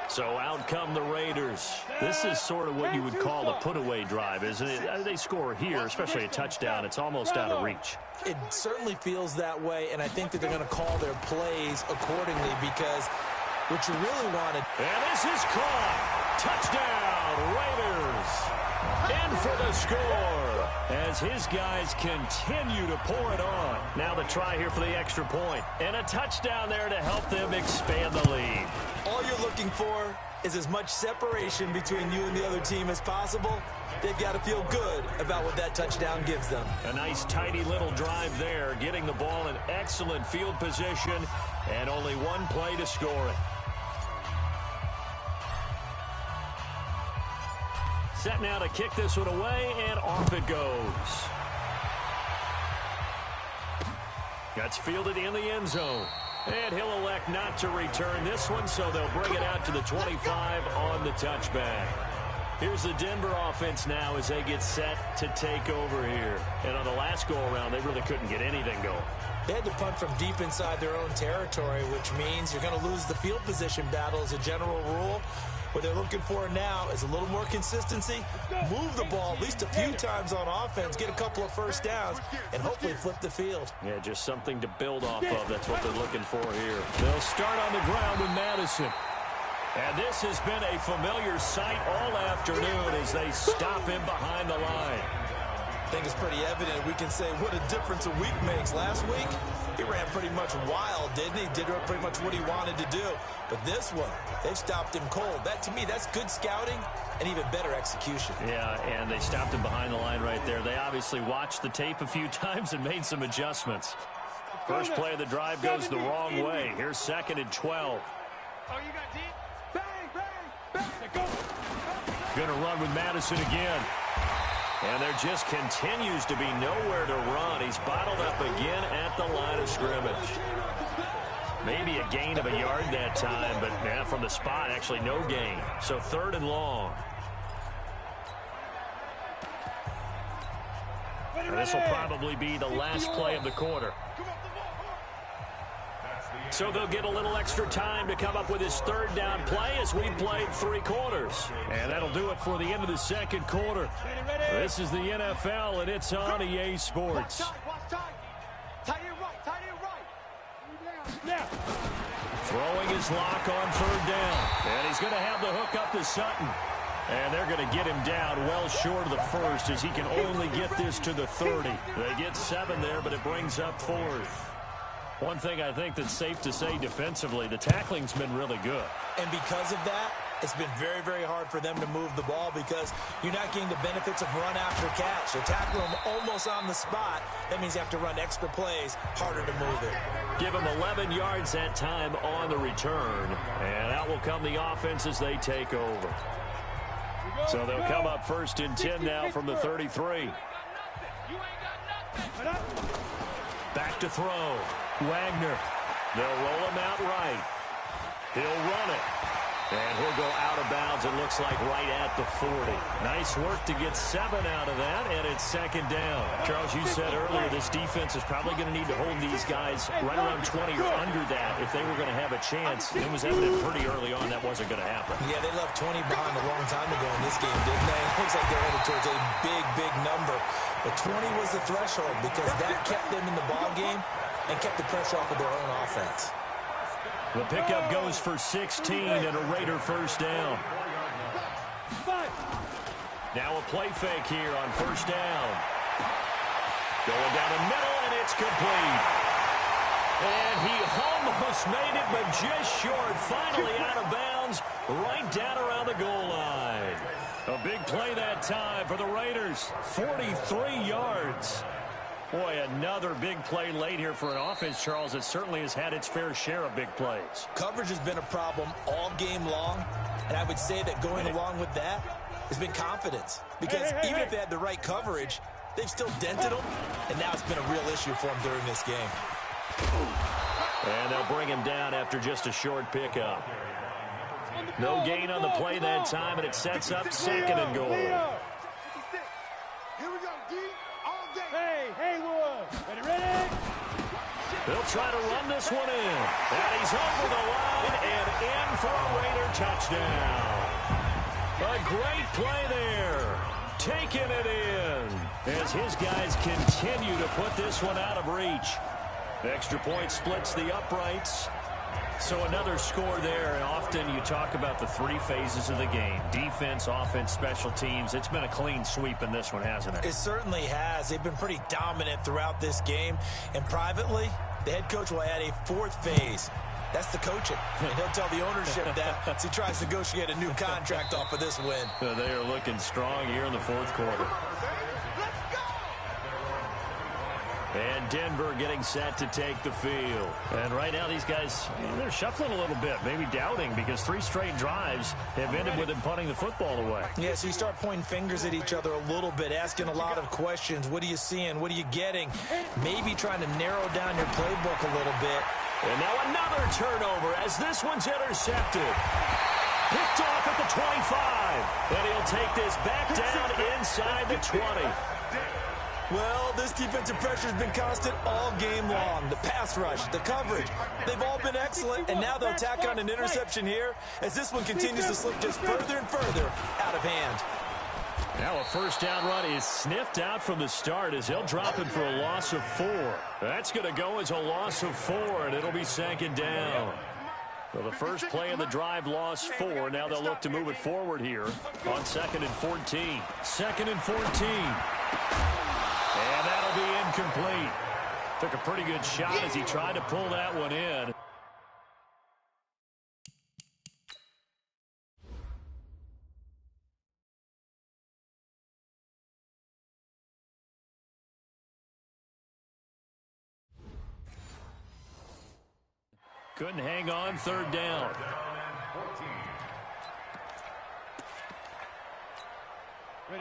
So out come the Raiders. This is sort of what you would call a put-away drive, isn't it? They score here, especially a touchdown. It's almost out of reach. It certainly feels that way, and I think that they're going to call their plays accordingly because what you really wanted. And this is caught. Touchdown, Raiders. In for the score as his guys continue to pour it on. Now the try here for the extra point. And a touchdown there to help them expand the lead. All you're looking for is as much separation between you and the other team as possible. They've got to feel good about what that touchdown gives them. A nice, tidy little drive there, getting the ball in excellent field position, and only one play to score it. Set now to kick this one away, and off it goes. That's fielded in the end zone. And he'll elect not to return this one, so they'll bring it out to the 25 on the touchback. Here's the Denver offense now as they get set to take over here. And on the last go-around, they really couldn't get anything going. They had to punt from deep inside their own territory, which means you're going to lose the field position battle as a general rule. What they're looking for now is a little more consistency, move the ball at least a few times on offense, get a couple of 1st downs, and hopefully flip the field. Yeah, just something to build off of. That's what they're looking for here. They'll start on the ground with Madison. And this has been a familiar sight all afternoon as they stop him behind the line. I think it's pretty evident. We can say what a difference a week makes. Last week, he ran pretty much wild, didn't he? Did pretty much what he wanted to do. But this one, they've stopped him cold. That, to me, that's good scouting and even better execution. Yeah, and they stopped him behind the line right there. They obviously watched the tape a few times and made some adjustments. First play of the drive goes the wrong way. Here's 2nd and 12. Oh, you got deep? Bang, bang, bang. Go. Gonna run with Madison again. And there just continues to be nowhere to run. He's bottled up again at the line of scrimmage. Maybe a gain of a yard that time, but from the spot, actually no gain. So 3rd and long. This will probably be the last play of the quarter. So they'll get a little extra time to come up with his 3rd down play as we played 3 quarters. And that'll do it for the end of the 2nd quarter. This is the NFL, and it's on EA Sports. Throwing his lock on 3rd down. And he's going to have the hook up to Sutton. And they're going to get him down well short of the 1st as he can only get this to the 30. They get 7 there, but it brings up 4th. One thing I think that's safe to say defensively, the tackling's been really good. And because of that, it's been very, very hard for them to move the ball because you're not getting the benefits of run after catch. They tackle them almost on the spot. That means you have to run extra plays, harder to move it. Give them 11 yards that time on the return. And out will come the offense as they take over. So they'll come up 1st and 10 now from the 33. Back to throw. Wagner. They'll roll him out right. He'll run it. And he'll go out of bounds, it looks like, right at the 40. Nice work to get 7 out of that, and it's 2nd down. Charles, you said earlier this defense is probably going to need to hold these guys right around 20 or under that if they were going to have a chance. It was evident pretty early on that wasn't going to happen. Yeah, they left 20 behind a long time ago in this game, didn't they? It looks like they're headed towards a big, big number. But 20 was the threshold because that kept them in the ball game and kept the pressure off of their own offense. The pickup goes for 16 and a Raider 1st down. Now a play fake here on 1st down. Going down the middle, and it's complete. And he almost made it, but just short. Finally out of bounds, right down around the goal line. A big play that time for the Raiders. 43 yards. Boy, another big play late here for an offense, Charles, that certainly has had its fair share of big plays. Coverage has been a problem all game long, and I would say that going along with that has been confidence. Because even if they had the right coverage, they've still dented them, and now it's been a real issue for them during this game. And they'll bring him down after just a short pickup. No gain on the play that time, and it sets up 2nd and goal. Here we go, D. Ready? They'll try to run this one in. And he's over the line and in for a Raider touchdown. A great play there. Taking it in as his guys continue to put this one out of reach. Extra point splits the uprights. So another score there, and often you talk about the 3 phases of the game. Defense, offense, special teams. It's been a clean sweep in this one, hasn't it? It certainly has. They've been pretty dominant throughout this game. And privately, the head coach will add a 4th phase. That's the coaching. And he'll tell the ownership that as he tries to negotiate a new contract off of this win. They are looking strong here in the 4th quarter. And Denver getting set to take the field. And right now these guys, they're shuffling a little bit, maybe doubting, because 3 straight drives have ended with them punting the football away. Yeah, so you start pointing fingers at each other a little bit, asking a lot of questions. What are you seeing? What are you getting? Maybe trying to narrow down your playbook a little bit. And now another turnover as this one's intercepted. Picked off at the 25. And he'll take this back down inside the 20. Well, this defensive pressure has been constant all game long. The pass rush, the coverage, they've all been excellent, and now they'll tack on an interception here as this one continues to slip just further and further out of hand. Now a 1st down run is sniffed out from the start as he'll drop him for a loss of 4. That's going to go as a loss of 4, and it'll be 2nd down. So the first play of the drive lost 4. Now they'll look to move it forward here on 2nd and 14. 2nd and 14. And that'll be incomplete. Took a pretty good shot as he tried to pull that one in. Couldn't hang on, 3rd down.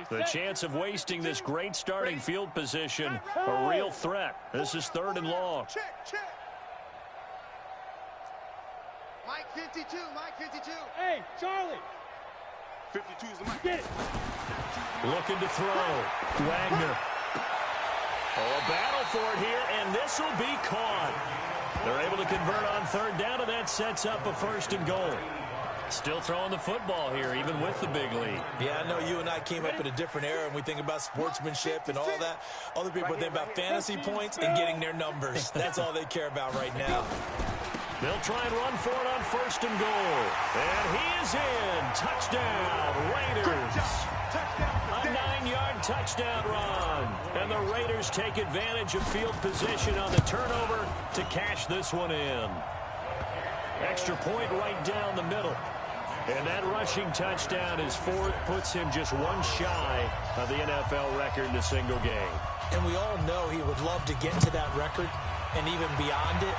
The chance of wasting this great starting field position, a real threat. This is 3rd and long. Check. Mike 52, Mike 52. Hey, Charlie. 52 is the mic. Get it. Looking to throw. Wagner. Oh, a battle for it here, and this will be caught. They're able to convert on 3rd down, and that sets up a 1st and goal. Still throwing the football here, even with the big lead. Yeah, I know you and I came up in a different era, and we think about sportsmanship and all that. Other people think about fantasy points and getting their numbers. That's all they care about right now. They'll try and run for it on 1st and goal. And he is in. Touchdown, Raiders. A 9-yard touchdown run. And the Raiders take advantage of field position on the turnover to cash this one in. Extra point right down the middle. And that rushing touchdown is 4th, puts him just one shy of the NFL record in a single game. And we all know he would love to get to that record and even beyond it.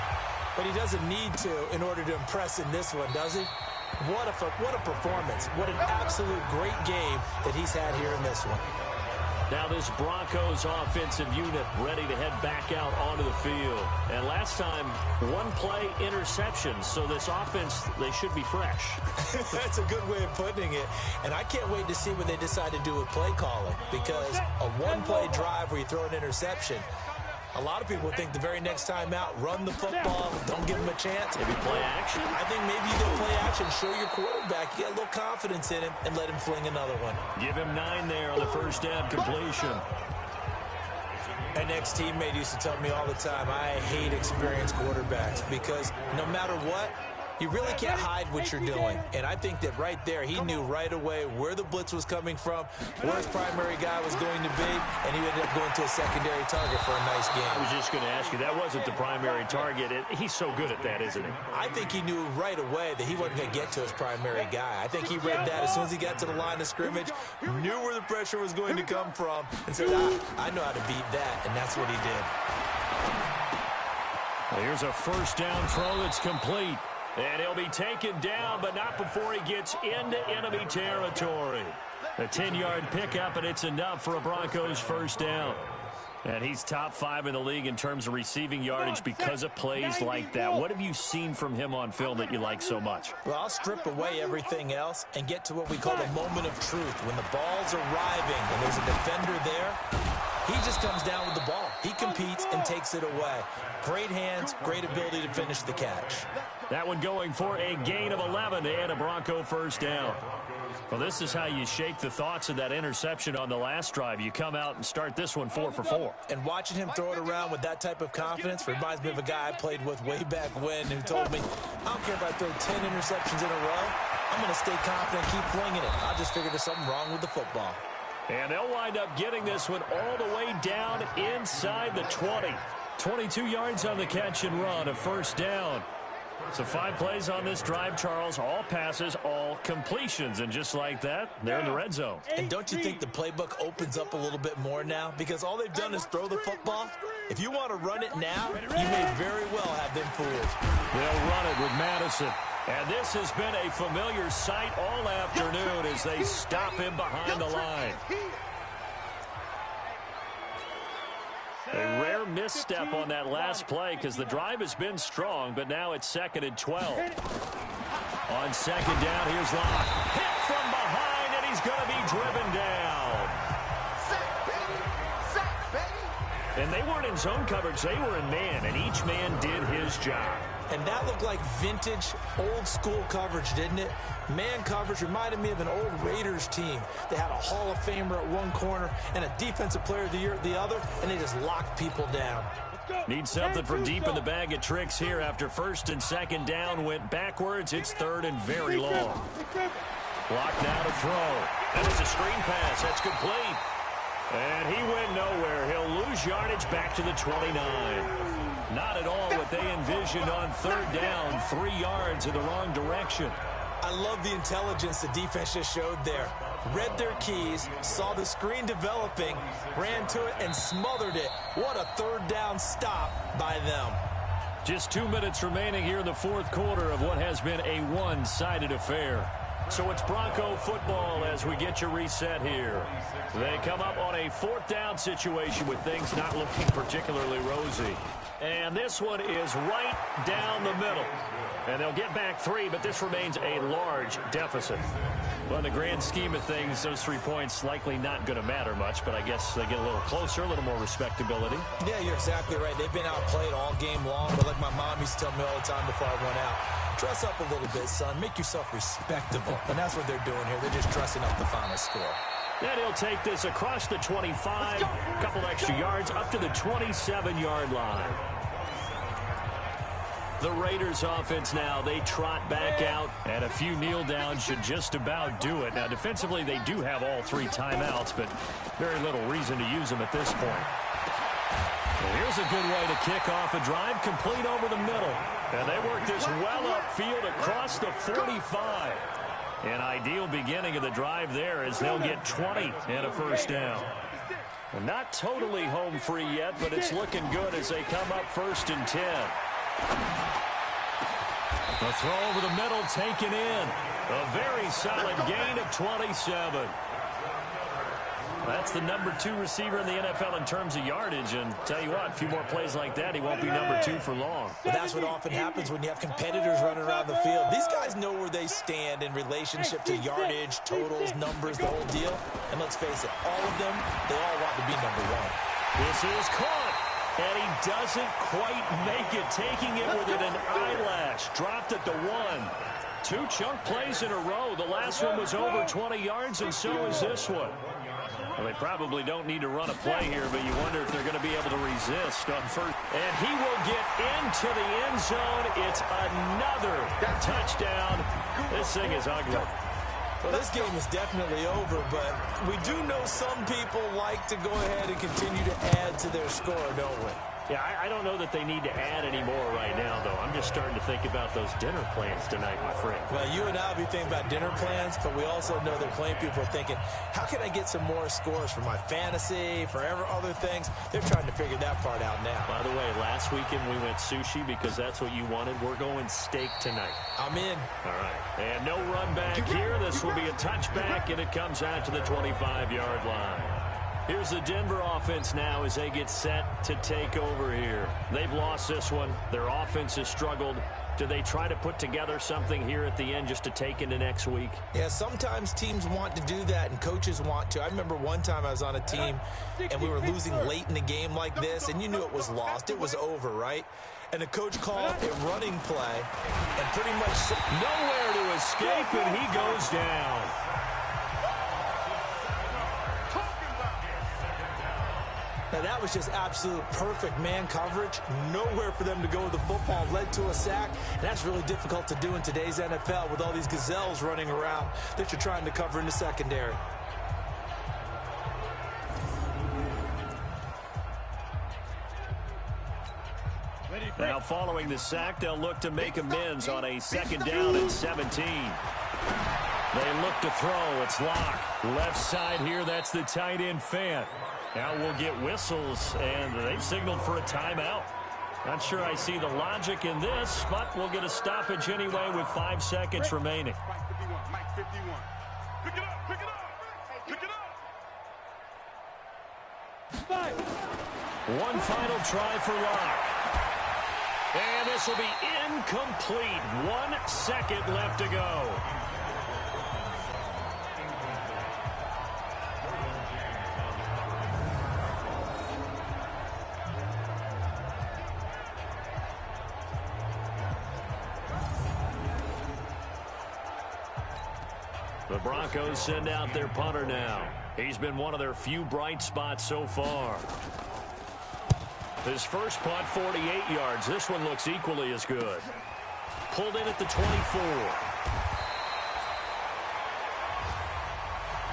But he doesn't need to in order to impress in this one, does he? What a performance. What an absolute great game that he's had here in this one. Now this Broncos offensive unit ready to head back out onto the field. And last time, 1 play interception. So this offense, they should be fresh. That's a good way of putting it. And I can't wait to see what they decide to do with play calling. Because a 1-play drive where you throw an interception, a lot of people think the very next time out, run the football, don't give him a chance. Maybe play action? I think maybe you go play action, show your quarterback, get a little confidence in him, and let him fling another one. Give him 9 there on the 1st down completion. An ex-teammate used to tell me all the time, I hate experienced quarterbacks because no matter what, you really can't hide what you're doing. And I think that right there, he knew right away where the blitz was coming from, where his primary guy was going to be, and he ended up going to a secondary target for a nice game. I was just going to ask you, that wasn't the primary target. He's so good at that, isn't he? I think he knew right away that he wasn't going to get to his primary guy. I think he read that as soon as he got to the line of scrimmage, knew where the pressure was going to come from, and said, I know how to beat that, and that's what he did. Well, here's a 1st down throw that's complete. And he'll be taken down, but not before he gets into enemy territory. A 10-yard pickup, and it's enough for a Broncos 1st down. And he's top 5 in the league in terms of receiving yardage because of plays like that. What have you seen from him on film that you like so much? Well, I'll strip away everything else and get to what we call the moment of truth. When the ball's arriving and there's a defender there, he just comes down with the ball. He competes and takes it away. Great hands, great ability to finish the catch. That one going for a gain of 11 and a Bronco 1st down. Well, this is how you shake the thoughts of that interception on the last drive. You come out and start this one 4 for 4. And watching him throw it around with that type of confidence reminds me of a guy I played with way back when who told me, I don't care if I throw 10 interceptions in a row. I'm going to stay confident and keep flinging it. I just figured there's something wrong with the football. And they'll wind up getting this one all the way down inside the 20. 22 yards on the catch and run, a 1st down. So 5 plays on this drive, Charles. All passes, all completions. And just like that, they're in the red zone. And don't you think the playbook opens up a little bit more now? Because all they've done is throw the football. If you want to run it now, you may very well have them fooled. They'll run it with Madison. And this has been a familiar sight all afternoon as they stop him behind the line. A rare misstep on that last play because the drive has been strong, but now it's 2nd and 12. On 2nd down, here's Locke. Hit from behind, and he's going to be driven down. Sack, baby. And they weren't in zone coverage. They were in man, and each man did his job. And that looked like vintage, old-school coverage, didn't it? Man coverage reminded me of an old Raiders team. They had a Hall of Famer at one corner and a Defensive Player of the Year at the other, and they just locked people down. Need something from deep in the bag of tricks here after 1st and 2nd down went backwards. It's 3rd and very long. Blocked now to throw. And it's a screen pass. That's complete. And he went nowhere. He'll lose yardage back to the 29. Not at all what they envisioned on 3rd down. 3 yards in the wrong direction. I love the intelligence the defense just showed there. Read their keys, saw the screen developing, ran to it, and smothered it. What a 3rd down stop by them. Just 2 minutes remaining here in the 4th quarter of what has been a one-sided affair. So it's Bronco football as we get you reset here. They come up on a 4th down situation with things not looking particularly rosy. And this one is right down the middle. And they'll get back 3, but this remains a large deficit. Well, in the grand scheme of things, those 3 points likely not going to matter much, but I guess they get a little closer, a little more respectability. Yeah, you're exactly right. They've been outplayed all game long, but like my mom used to tell me all the time before I went out, dress up a little bit, son. Make yourself respectable. And that's what they're doing here. They're just dressing up the final score. And he'll take this across the 25, a couple extra yards, up to the 27-yard line. The Raiders offense now, they trot back out, and a few kneel downs should just about do it. Now, defensively, they do have all 3 timeouts, but very little reason to use them at this point. Well, here's a good way to kick off a drive, complete over the middle. And they work this well upfield across the 45. An ideal beginning of the drive there as they'll get 20 and a first down. Well, not totally home free yet, but it's looking good as they come up 1st and 10. The throw over the middle taken in. A very solid gain of 27. That's the number 2 receiver in the NFL in terms of yardage. And tell you what, a few more plays like that, he won't be number 2 for long. Well, that's what often happens when you have competitors running around the field. These guys know where they stand in relationship to yardage, totals, numbers, the whole deal. And let's face it, all of them, they all want to be number 1. This is caught. And he doesn't quite make it, taking it within an eyelash. Dropped at the 1. 2 chunk plays in a row. The last one was over 20 yards, and so is this one. Well, they probably don't need to run a play here, but you wonder if they're going to be able to resist on first. And he will get into the end zone. It's another touchdown. This thing is ugly. Well, this game is definitely over, but we do know some people like to go ahead and continue to add to their score, don't we? Yeah, I don't know that they need to add any more right now, though. I'm just starting to think about those dinner plans tonight, my friend. Well, you and I will be thinking about dinner plans, but we also know that plenty of people are thinking, how can I get some more scores for my fantasy, for other things? They're trying to figure that part out now. By the way, last weekend we went sushi because that's what you wanted. We're going steak tonight. I'm in. All right. And no run back here. This will be a touchback, and it comes out to the 25-yard line. Here's the Denver offense now as they get set to take over here. They've lost this one. Their offense has struggled. Do they try to put together something here at the end just to take into next week? Yeah, sometimes teams want to do that and coaches want to. I remember one time I was on a team and we were losing late in a game like this, and you knew it was lost. It was over, right? And the coach called a running play and pretty much nowhere to escape, and he goes down. Now, that was just absolute perfect man coverage. Nowhere for them to go with the football. Led to a sack. And that's really difficult to do in today's NFL with all these gazelles running around that you're trying to cover in the secondary. Now, following the sack, they'll look to make amends on a 2nd down and 17. They look to throw. It's Locke. Left side here, that's the tight end Fant. Now we'll get whistles, and they've signaled for a timeout. Not sure I see the logic in this, but we'll get a stoppage anyway with 5 seconds remaining. Mike 51. Pick it up, pick it up, pick it up. One final try for Locke. And this will be incomplete. 1 second left to go. The Broncos send out their punter now. He's been one of their few bright spots so far. His first punt, 48 yards. This one looks equally as good. Pulled in at the 24.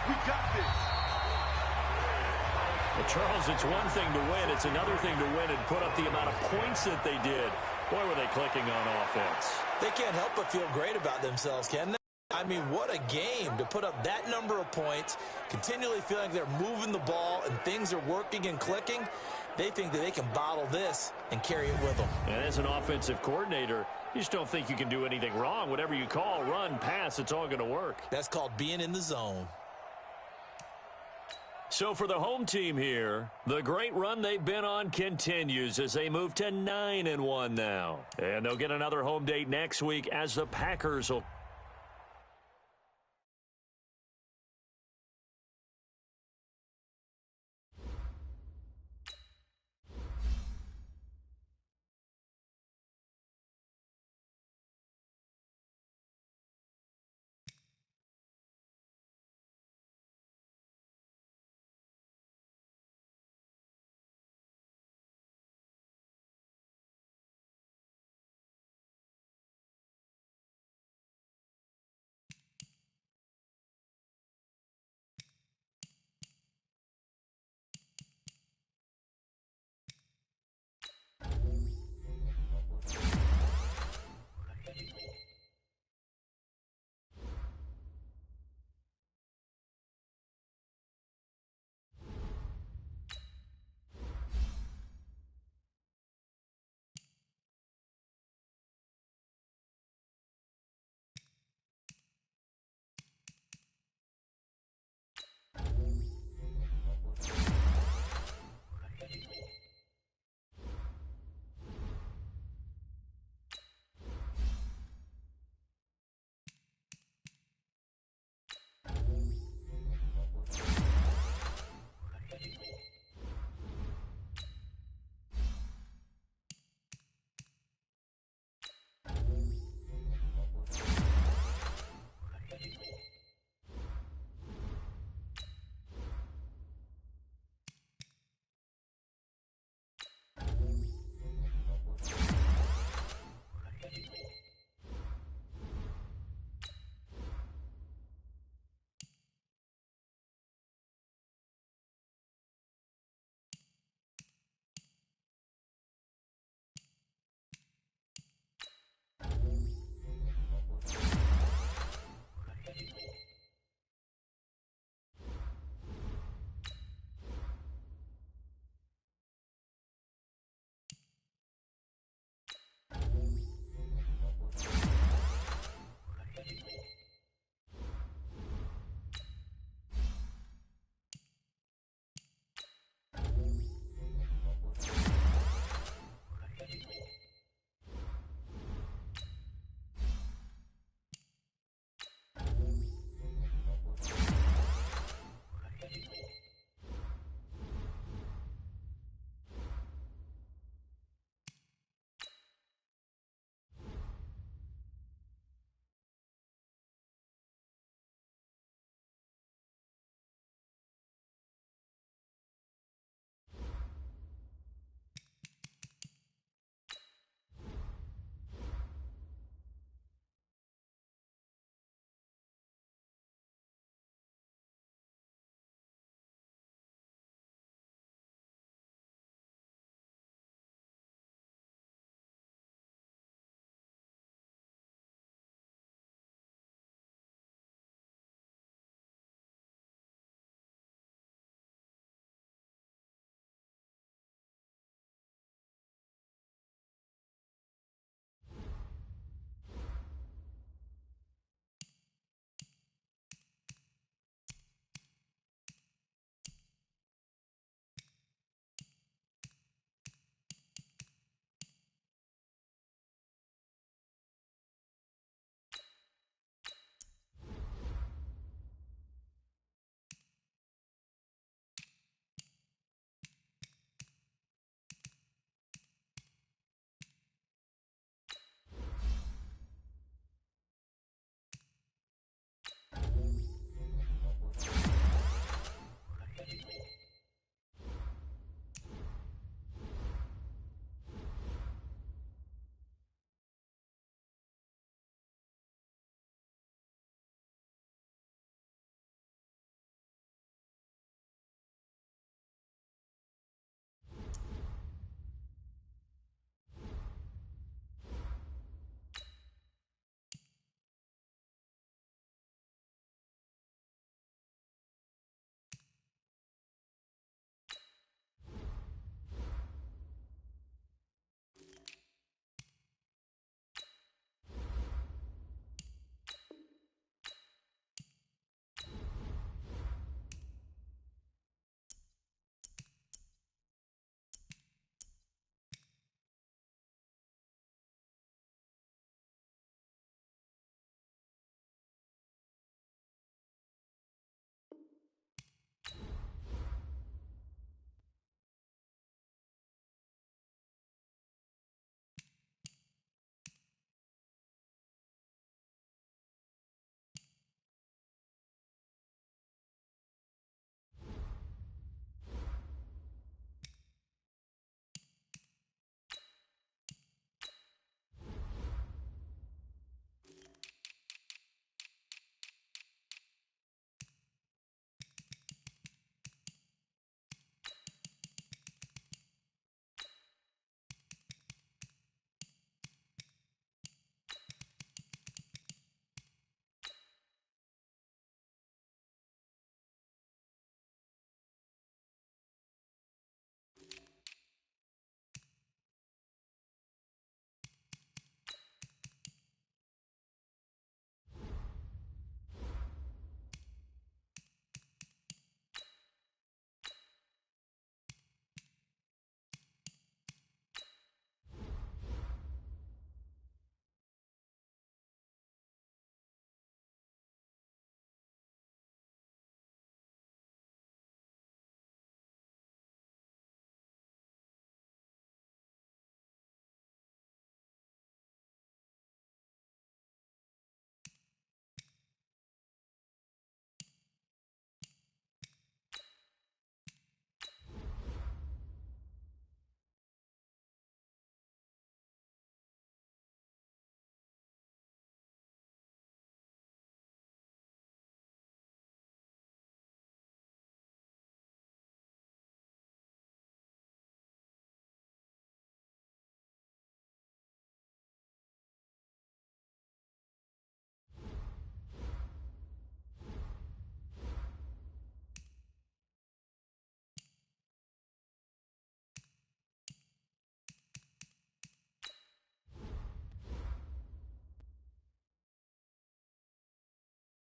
We got this. Well, Charles, it's one thing to win. It's another thing to win and put up the amount of points that they did. Boy, were they clicking on offense. They can't help but feel great about themselves, can they? I mean, what a game to put up that number of points, continually feeling they're moving the ball and things are working and clicking. They think that they can bottle this and carry it with them. And as an offensive coordinator, You just don't think you can do anything wrong. Whatever you call, run, pass, it's all going to work. That's called being in the zone. So for the home team here, the great run they've been on continues as they move to 9-1 now. And they'll get another home date next week as the Packers will